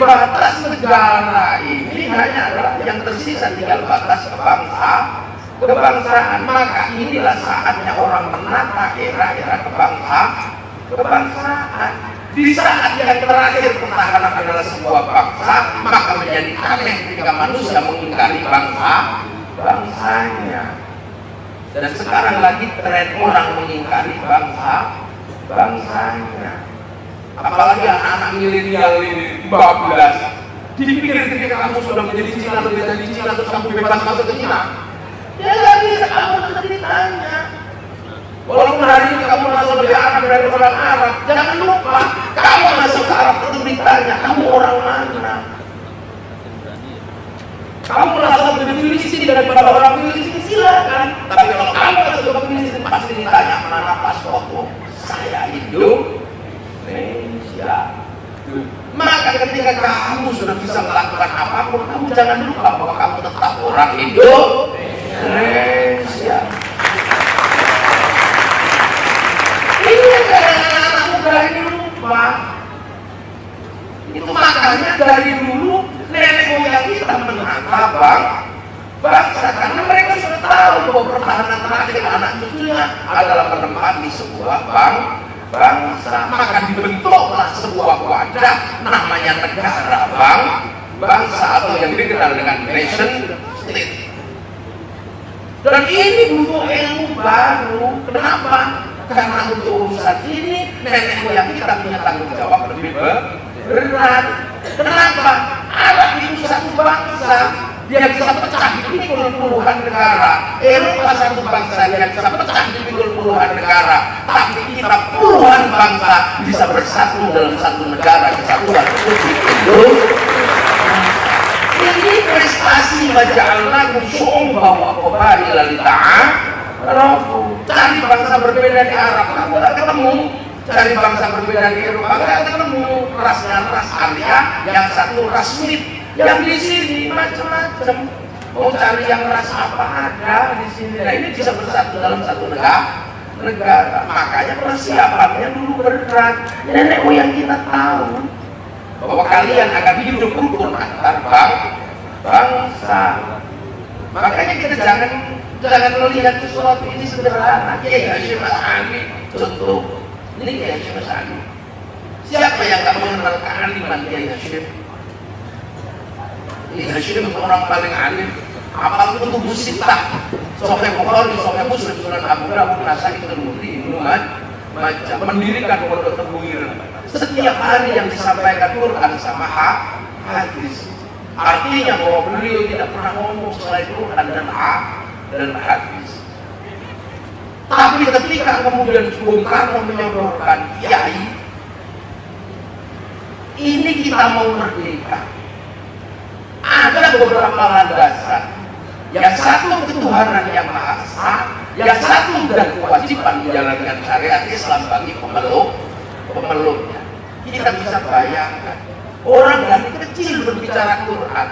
batas negara ini hanya adalah yang tersisa tinggal batas kebangsaan. Maka inilah saatnya orang menata era-era kebangsaan. Di saat yang terakhir pertahanan adalah sebuah bangsa, maka menjadi aneh ketika manusia mengingkari bangsanya. Dan sekarang lagi tren orang mengingkari bangsanya. Apalagi anak-anak milenial ini bablas. Dipikir ketika kamu sudah menjadi Cina atau jadi Cina terus kamu bebas masuk ke Cina. Ya nggak bisa, kamu harus ditanya. Walaupun hari ini kamu masuk lebih Arab dari orang Arab, jangan lupa kamu masuk ke Arab itu ditanya kamu orang mana. Kamu merasa lebih Filistin daripada orang Filistin, silakan. Tapi kalau kamu masuk ke Filistin pasti ditanya mana paspormu. Saya Indonesia. Maka ketika kamu sudah bisa melakukan apapun, kamu jangan lupa bahwa kamu tetap orang Indonesia. Ini yang anak-anak muda ini lupa. Itu makanya dari dulu nenek moyang kita menata bangsa, karena mereka sudah tahu bahwa pertahanan terakhir anak cucunya adalah menempati sebuah bangsa. Maka dibentuklah sebuah wadah namanya negara bangsa atau yang dikenal dengan nation state. Dan ini butuh ilmu baru. Kenapa? Karena untuk urusan ini nenek moyang kita punya tanggung jawab lebih berat. Kenapa? Arab itu satu bangsa, dia bisa pecah dipikul puluhan negara. Eropa satu bangsa, dia bisa pecah dipikul puluhan negara. Tapi kita puluhan bangsa bisa bersatu dalam satu negara, kesatuan Republik Indonesia. Ini prestasi maja'alnakum syu'uban wa qabaila lita'arafu. Cari bangsa berbeda di Arab, kamu gak ketemu. Cari bangsa berbeda di Eropa, gak ketemu. Rasnya ras Arya, yang satu ras Smith. Yang di sini macam-macam. Mau cari yang ras apa ada di sini. Nah ini bisa bersatu dalam satu negara. Makanya persiapannya dulu berat. Nenek moyang kita tahu bahwa kalian akan hidup rukun antar bangsa. Makanya kita jangan melihat sesuatu ini sederhana. Ya Syekh Mas Ali contoh. Ini ya Syekh Mas Ali. Siapa yang tak mengenal kealiman ya Syekh? Ya Syekh itu orang paling alim. Apal kutub sitah, Sahih Bukhari, Sahih Muslim, Sunan Abu Dawud, Nasa'i, Tirmidzi, Ibnu Majah, mendirikan pondok Tebuir. Setiap hari yang disampaikan Quran sama hadis. Artinya bahwa beliau tidak pernah ngomong selain Quran dan hadis. Tapi ketika kemudian Bung Karno menyodorkan kiai, ini kita mau merdeka. Ada beberapa landasan. Yang satu ketuhanan yang Maha Esa, yang satu dan kewajiban menjalankan syariat Islam bagi pemeluknya. Kita bisa bayangkan orang dari kecil berbicara Quran,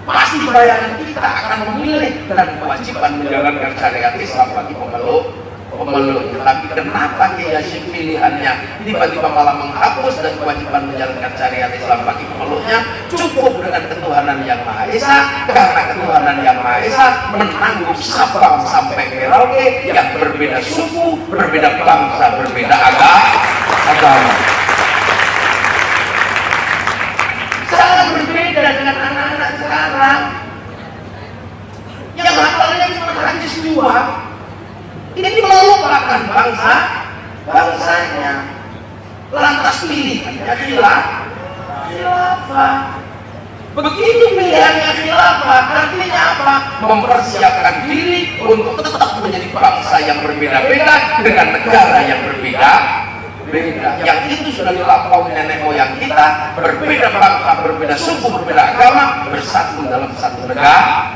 pasti bayangan kita akan memilih dan kewajiban menjalankan syariat Islam bagi pemeluknya. Tapi kenapa Kiai Hasyim pilihannya tiba-tiba malah menghapus dan kewajiban menjalankan syariat Islam bagi pemeluknya? Cukup dengan ketuhanan yang Maha Esa, karena ketuhanan yang Maha Esa menanggung Sabang sampai Merauke yang berbeda suku, berbeda bangsa, berbeda agama. Sangat berbeda dengan anak-anak sekarang yang hafalnya cuma hadis 2. Ini melupakan bangsanya. Lantas pilihannya khilafah. Begitu pilihannya khilafah, artinya apa? Mempersiapkan diri untuk tetap menjadi bangsa yang berbeda-beda dengan negara yang berbeda. Yang itu sudah dilampaui nenek moyang kita, berbeda bangsa, berbeda suku, berbeda agama, bersatu dalam satu negara.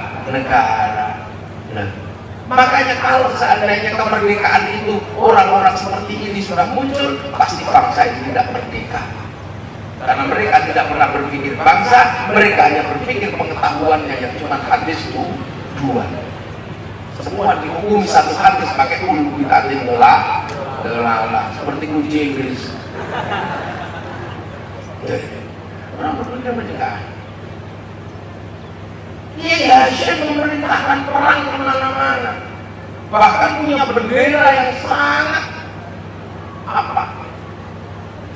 Makanya kalau seandainya kemerdekaan itu orang-orang seperti ini sudah muncul, pasti bangsa itu tidak merdeka. Karena mereka tidak pernah berpikir bangsa, mereka hanya berpikir pengetahuannya yang cuma hadis 2. Semua dihukumi satu hadis pakai ulu bitatin delala, seperti kunci Inggris. orang berbeda pencegahan. Kiai Hasyim memerintahkan perang kemana-mana, bahkan punya bendera yang sangat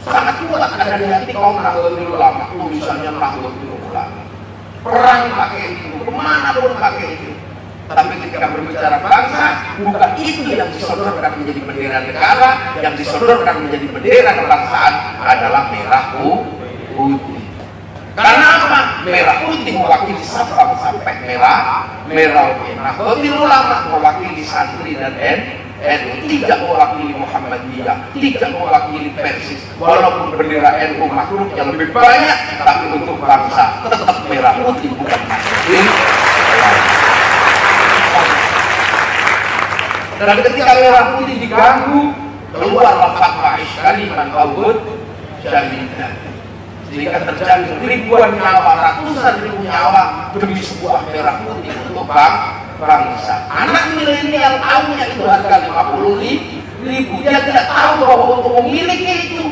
sangat kuat ada di hati kaum Nahdlatul Ulama, tulisannya Nahdlatul Ulama. Perang pakai itu, kemana pun pakai itu. Tapi ketika berbicara bangsa, bukan itu yang disodorkan menjadi bendera negara, yang disodorkan menjadi bendera kebangsaan adalah merah putih. Karena apa? Merah putih mewakili sabang sampai merah putih. Nahdlatul Ulama mewakili santri dan NU, tidak mewakili Muhammadiyah, tidak mewakili Persis. Walaupun bendera NU makhluknya lebih banyak, tapi untuk bangsa tetap merah putih, bukan putih. Dan ketika merah putih diganggu, keluarlah fatwa Iskaliman Aubud Jaminan. Sehingga terjadi ribuan nyawa, ratusan ribu nyawa demi sebuah merah putih untuk bangsa. Anak milenial tahunya itu harga 50.000, dia tidak tahu bahwa untuk memiliki itu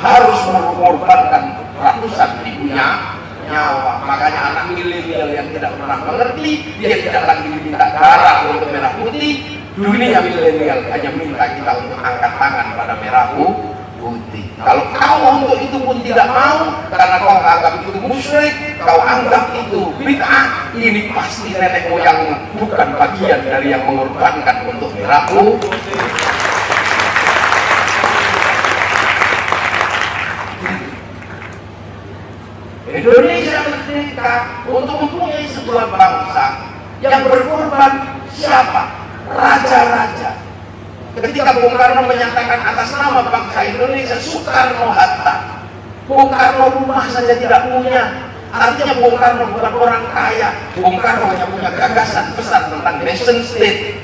harus mengorbankan ratusan ribu nyawa. Makanya anak milenial yang tidak pernah mengerti, dia tidak lagi diminta darah untuk merah putih. Dunia milenial hanya minta kita untuk angkat tangan pada merah putih. Kalau kau untuk itu pun tidak mau, karena kau anggap itu musyrik, kau anggap itu bid'ah, ini pasti nenek moyangmu bukan bagian dari yang mengorbankan untuk merah putih. Indonesia merdeka untuk mempunyai sebuah bangsa yang berkorban siapa? Raja-raja. Ketika Bung Karno menyatakan atas nama bangsa Indonesia, Soekarno Hatta. Bung Karno rumah saja tidak punya. Artinya Bung Karno bukan orang kaya. Bung Karno hanya punya gagasan besar tentang nation state.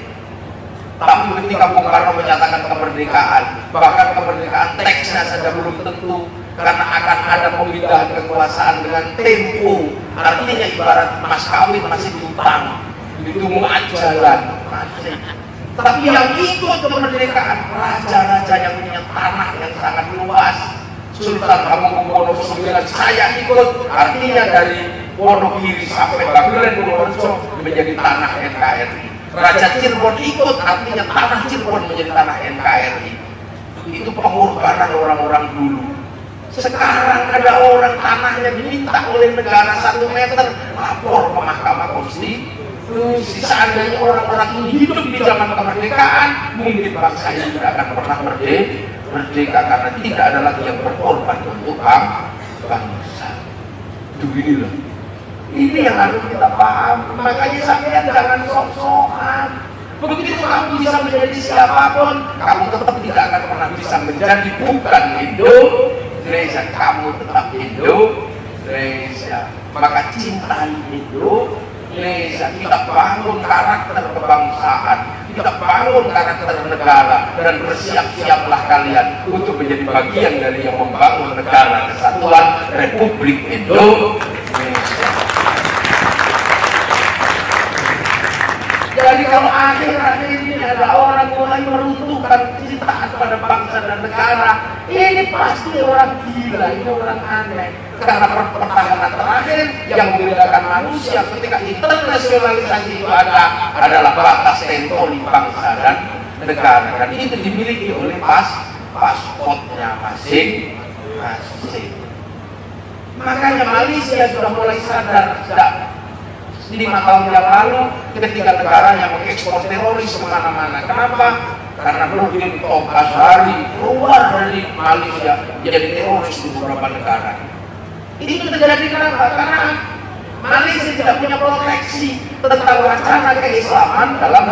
Tapi ketika Bung Karno menyatakan kemerdekaan, bahkan kemerdekaan teksnya saja belum tentu, karena akan ada pemindahan kekuasaan dengan tempo. Artinya ibarat mas kawin masih diutang, ditunggu ajalan. Tapi yang ikut kemerdekaan, raja-raja yang punya tanah yang sangat luas. Sultan Hamengkubuwono IX saya ikut, artinya dari Wonogiri sampai Bagian Purworejo menjadi tanah NKRI. Raja Cirebon ikut, artinya tanah Cirebon menjadi tanah NKRI. Itu pengorbanan orang-orang dulu. Sekarang ada orang tanahnya diminta oleh negara 1 meter, lapor ke Mahkamah Konstitusi. Seandainya orang-orang ini hidup di zaman kemerdekaan, mungkin bangsa ini tidak akan pernah merdeka karena tidak ada lagi yang berkorban untuk bangsa. Itu inilah. Ini yang harus kita paham. Makanya sampean jangan sok-sokan. Begitu kamu bisa menjadi siapapun, kamu tetap tidak akan pernah bisa menjadi bukan Indonesia. Kamu tetap Indonesia. Maka cintai Indonesia. Kita bangun karakter kebangsaan, kita bangun karakter negara, dan bersiap-siaplah kalian untuk menjadi bagian dari yang membangun negara kesatuan Republik Indonesia. Jadi kalau akhir-akhir ini ada orang mulai meruntuhkan cinta kepada bangsa dan negara, ini pasti orang gila, ini orang aneh. Karena pertahanan terakhir yang membedakan manusia ketika internasionalisasi itu adalah batas teritori bangsa dan negara, dan itu dimiliki oleh paspornya masing-masing. Makanya Malaysia sudah mulai sadar sejak 5 tahun yang lalu ketika negaranya mengekspor teroris kemana-mana. Kenapa? Karena Nurdin Tom Azhari keluar dari Malaysia jadi teroris di beberapa negara. Itu terjadi kenapa? Karena Malaysia tidak punya proteksi tentang wacana keislaman dalam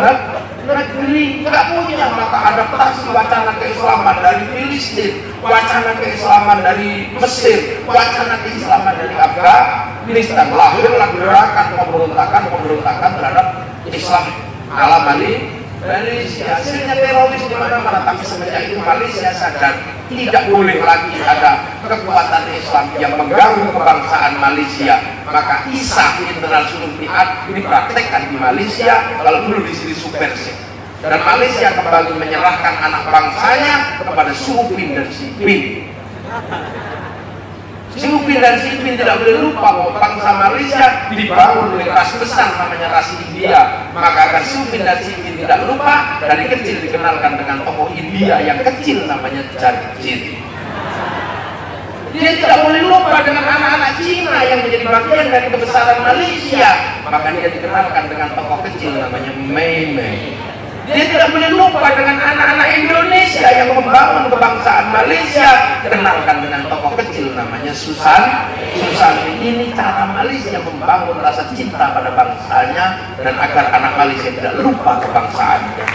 negeri, nggak punya. Maka adaptasi wacana keislaman dari Filistin, wacana keislaman dari Mesir, wacana keislaman dari Afghanistan, lahirlah gerakan pemberontakan terhadap Islam ala Malaysia. Hasilnya teroris di mana-mana. Tapi semenjak itu Malaysia sadar tidak boleh lagi ada kekuatan Islam yang mengganggu kebangsaan Malaysia. Maka ISA Internal Sulfiat dipraktekkan di Malaysia, kalau dulu di sini Supersek. Dan Malaysia kembali menyerahkan anak bangsanya kepada Supin dan Sipin. Si Upin dan si Ipin tidak boleh lupa bahwa bangsa Malaysia dibangun oleh ras besar namanya ras India. Maka agar si Upin dan si Ipin tidak lupa, dari kecil dikenalkan dengan tokoh India yang kecil namanya Churchill. Dia tidak boleh lupa dengan anak-anak Cina yang menjadi bagian dari kebesaran Malaysia. Maka dia dikenalkan dengan tokoh kecil namanya Mei Mei. Dia tidak boleh lupa dengan anak-anak Indonesia yang membangun kebangsaan Malaysia. Kenalkan dengan tokoh kecil namanya Susan. Ini cara Malaysia membangun rasa cinta pada bangsanya dan agar anak Malaysia tidak lupa kebangsaannya.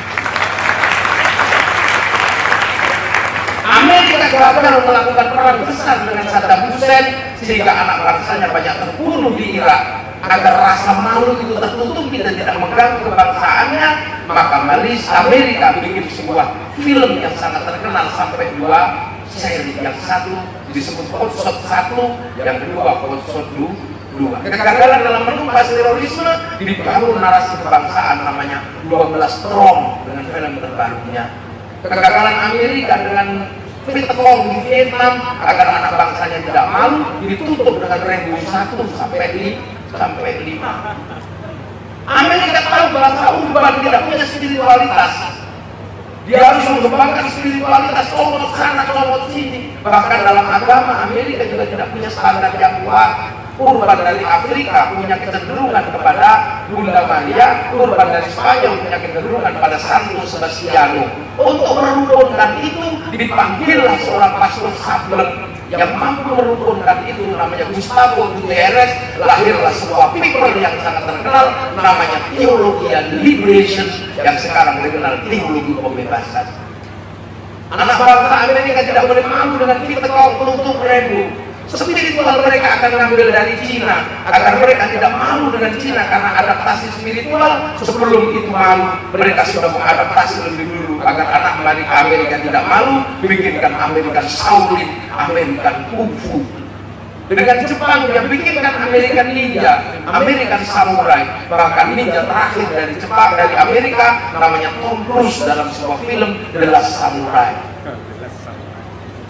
Amerika gagal melakukan perang besar dengan Saddam Hussein sehingga anak bangsanya banyak terbunuh di Irak. Agar rasa malu itu tertutupi dan tidak mengganggu kebangsaannya, maka Amerika bikin sebuah film yang sangat terkenal sampai 2 seri. Yang satu disebut Hotshot 1, yang kedua Hotshot 2. Kegagalan dalam menumpas terorisme dibangun narasi kebangsaan namanya 12 Strong dengan film terbarunya. Kegagalan Amerika dengan Vietcong di Vietnam agar anak bangsanya tidak malu ditutup dengan Rainbow 1 sampai 5. Amerika tahu bangsa urban tidak punya spiritualitas. Dia harus mengembangkan spiritualitas, comot sana, comot sini. Bahkan dalam agama Amerika juga tidak punya standar yang kuat. Urban dari Afrika punya kecenderungan kepada Bunda Maria, urban dari Spanyol punya kecenderungan pada Santo Sebastiano. Untuk merukunkan itu dipanggillah seorang pastor sableng yang mampu merukunkan itu, namanya Gustavo Gutierrez. Lahirlah sebuah paper yang sangat terkenal namanya Teologi Liberation, yang sekarang dikenal teologi pembebasan. Anak bangsa Amerika tidak boleh malu dengan kita kau tutup Rainbow. Spiritual mereka akan mengambil dari Cina agar mereka tidak malu dengan Cina karena adaptasi spiritual. Sebelum itu malu, mereka sudah mengadaptasi lebih dulu agar anak Amerika tidak malu, bikinkan American Shaolin, American Kung Fu. Dengan Jepang dia bikinkan American Ninja, American Samurai. Bahkan ninja terakhir dari Jepang, dari Amerika namanya Tom Cruise dalam sebuah film The Last Samurai.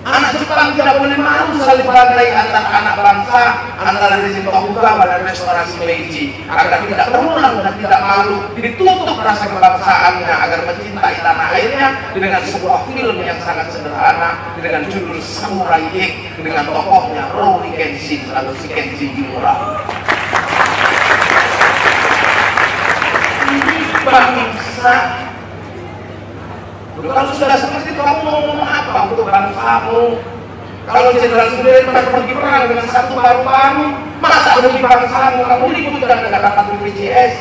Anak Jepang tidak boleh malu saling bantai antar anak bangsa, antara rezim Tokugawa dan restorasi Meiji, agar tidak terulang dan tidak malu. Ditutup rasa kebangsaannya agar mencintai tanah airnya dengan sebuah film yang sangat sederhana dengan judul Samurai X dengan tokohnya Rurouni Kenshin atau si Kenshin Himura. Ini bangsa. Kalau sudah seperti itu, kamu mau ngomong apa untuk bangsamu? Kalau Jenderal Sudirman pergi perang dengan satu paru-paru, masa demi bangsamu kamu ributkan dengan dapat BPJS?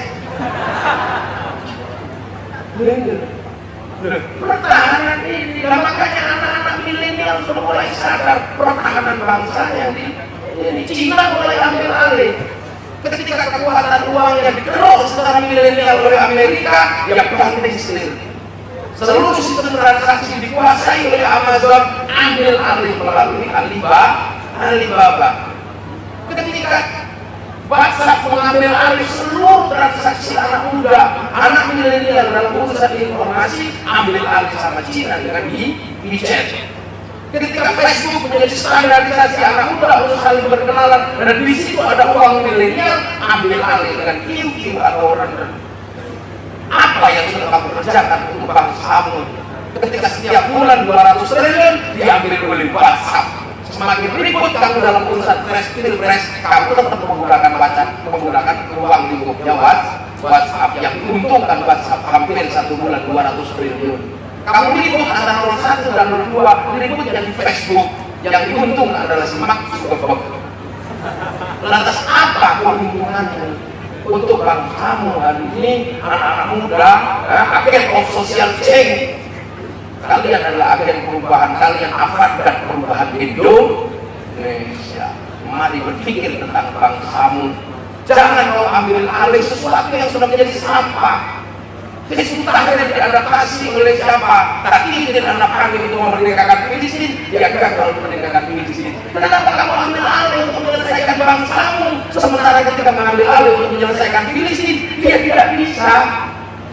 Pertahanan ini, dan makanya anak-anak milenial sudah mulai sadar pertahanan bangsa yang di Cina mulai ambil alih. Ketika kekuatan uangnya dikeruk secara milenial oleh Amerika, ya banting setir. Seluruh sistem transaksi dikuasai oleh Amazon, ambil alih melalui Alibaba. Ketika WhatsApp mengambil alih seluruh transaksi anak muda, anak milenial dalam urusan informasi, ambil alih sama Cina dengan WeChat. Ketika Facebook menjadi standarisasi anak muda untuk saling berkenalan, dan di situ ada uang milenial, ambil alih dengan QQ atau render. Apa yang sudah kamu kerjakan untuk bangsamu? Ketika setiap bulan 200 triliun diambil oleh WhatsApp. Semakin ribut kamu dalam urusan pilpres, kamu tetap menggunakan ruang lingkupnya WhatsApp yang diuntungkan WhatsApp hampir 1 bulan 200 triliun. Kamu ribut antara 01 dan 02, ribut yang di Facebook, yang diuntungkan adalah si Mark Zuckerberg. Lantas apa keuntungannya untuk bangsamu hari ini, anak-anak muda, agen of social change? Kalian adalah agen perubahan, kalian avantgarde perubahan Indonesia. Mari berpikir tentang bangsamu. Jangan kau ambil alih sesuatu yang sudah menjadi sampah. Facebook akhirnya diadaptasi oleh siapa? Tak ingin anak kami itu memerdekakan Filistin, dia gagal memerdekakan Filistin. Kenapa kamu ambil alih untuk menyelesaikan bangsamu, sementara ketika mengambil alih untuk menyelesaikan Filistin, dia tidak bisa?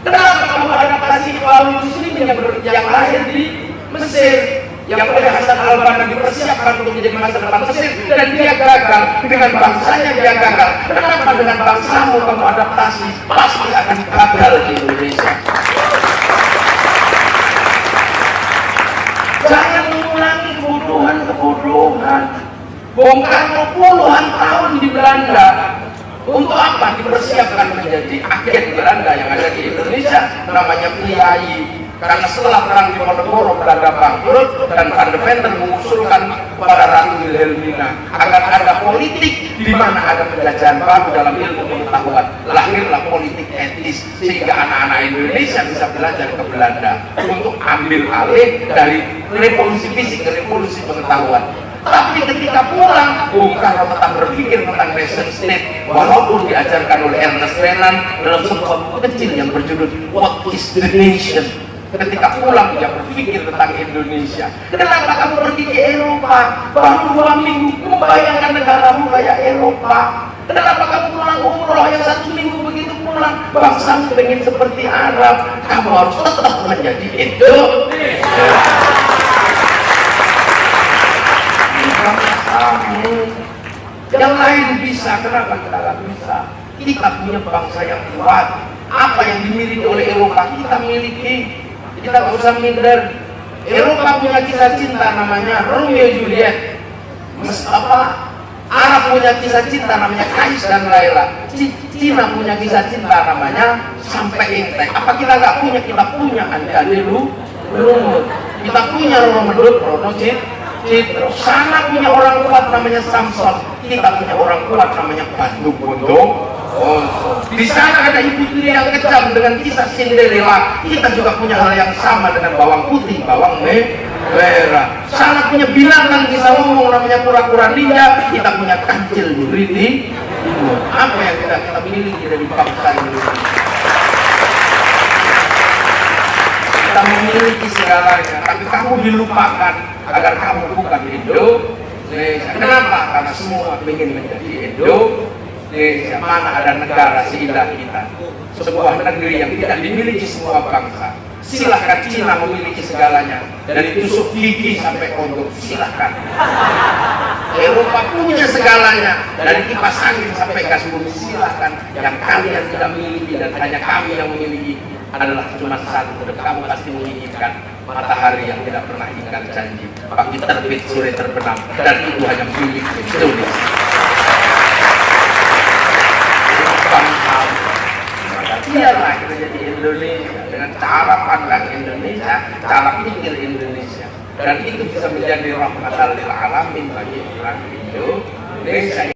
Kenapa kamu adaptasi kaum muslim yang lahir di Mesir? yang oleh Hasan al-Banna dipersiapkan untuk menjadi masa depan Mesir, dan dia gagal. Dengan bangsanya dia gagal. Kenapa dengan bangsamu kamu adaptasi pasti akan gagal di Indonesia? Jangan mengulangi kebodohan. Bung Karno puluhan tahun di Belanda. Untuk apa? Dipersiapkan menjadi agen Belanda yang ada di Indonesia, namanya Kiai. Karena setelah perang Diponegoro Belanda bangkrut, dan Van de Venter mengusulkan kepada Ratu Wilhelmina agar ada politik di mana ada penjajahan baru dalam ilmu pengetahuan. Lahirlah politik etis, sehingga anak-anak Indonesia bisa belajar ke Belanda untuk ambil alih dari revolusi fisik ke revolusi pengetahuan. Tapi ketika pulang, Bung Karno tetap berpikir tentang nation state, walaupun diajarkan oleh Ernest Renan dalam sebuah buku kecil yang berjudul What is the Nation. Ketika pulang dia berpikir tentang Indonesia. Kenapa kamu pergi ke Eropa? Baru 2 minggu membayangkan negaramu kayak Eropa. Kenapa kamu pulang umroh yang 1 minggu begitu pulang? Bangsamu pengen seperti Arab. Kamu harus tetap menjadi Indonesia. Yang lain bisa, kenapa kita nggak bisa? Kita punya bangsa yang kuat. Apa yang dimiliki oleh Eropa kita miliki. Kita nggak usah minder. Eropa punya kisah cinta namanya Romeo Juliet. Arab punya kisah cinta namanya Kais dan Laila. Cina punya kisah cinta namanya Sampai Intek. Apa kita nggak punya? Kita punya Andi Lumut. Kita punya Rono Citro. Sana punya orang kuat namanya Samson. Kita punya orang kuat namanya Bandung Bondong. Di sana ada ibu tiri yang kejam dengan kisah Cinderella. Kita juga punya hal yang sama dengan bawang putih, bawang merah. Sana punya binatang bisa ngomong namanya kura-kura ninja. Kita punya kancil Yuriti. Apa yang kita miliki dari bangsa Indonesia? Kita memiliki segalanya, tapi kamu dilupakan agar kamu bukan Indonesia. Kenapa? Karena semua ingin menjadi Indonesia. Mana ada negara seindah kita, sebuah negeri yang tidak dimiliki semua bangsa. Silahkan Cina memiliki segalanya, dari tusuk gigi sampai kondom, silahkan. Eropa punya segalanya, dari kipas angin sampai gas bumi, silahkan. Yang kalian tidak miliki dan hanya kami yang memiliki adalah cuma satu. Dan kamu pasti menginginkan matahari yang tidak pernah ingkar janji, pagi terbit sore terbenam, dan itu hanya milik Indonesia. Biarlah kita jadi Indonesia dengan cara pandang Indonesia, cara pikir Indonesia, dan itu bisa menjadi rahmatan lil alamin bagi orang Indonesia.